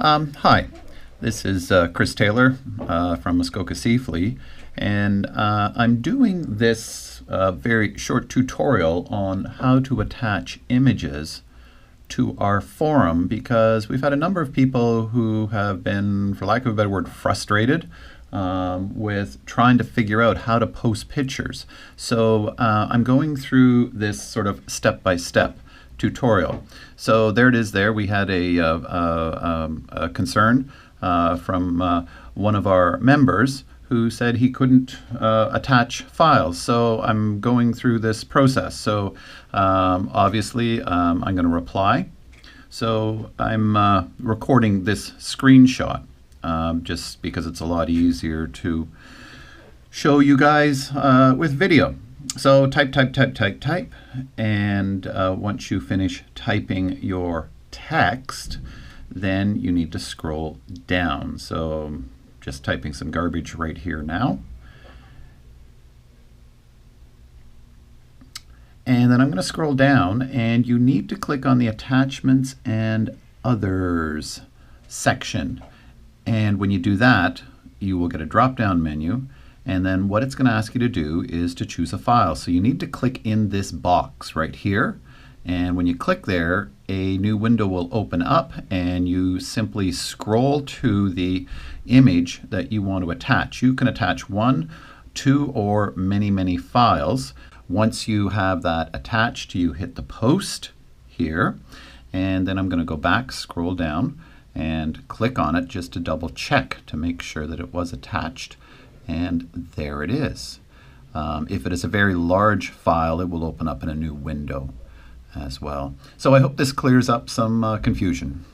Hi, this is Chris Taylor from Muskoka Seaflea, and I'm doing this very short tutorial on how to attach images to our forum because we've had a number of people who have been, for lack of a better word, frustrated with trying to figure out how to post pictures. So I'm going through this sort of step-by-step tutorial. So there it is there. We had a concern from one of our members who said he couldn't attach files. So I'm going through this process. So obviously I'm going to reply. So I'm recording this screenshot just because it's a lot easier to show you guys with video. So type, and once you finish typing your text, then you need to scroll down. So I'm just typing some garbage right here now. And then I'm going to scroll down, and you need to click on the Attachments and Others section. And when you do that, you will get a drop-down menu. And then what it's going to ask you to do is to choose a file. So you need to click in this box right here. And when you click there, a new window will open up, and you simply scroll to the image that you want to attach. You can attach one, two, or many files. Once you have that attached, you hit the post here. And then I'm going to go back, scroll down, and click on it just to double check to make sure that it was attached. And there it is. If it is a very large file, it will open up in a new window as well. So I hope this clears up some confusion.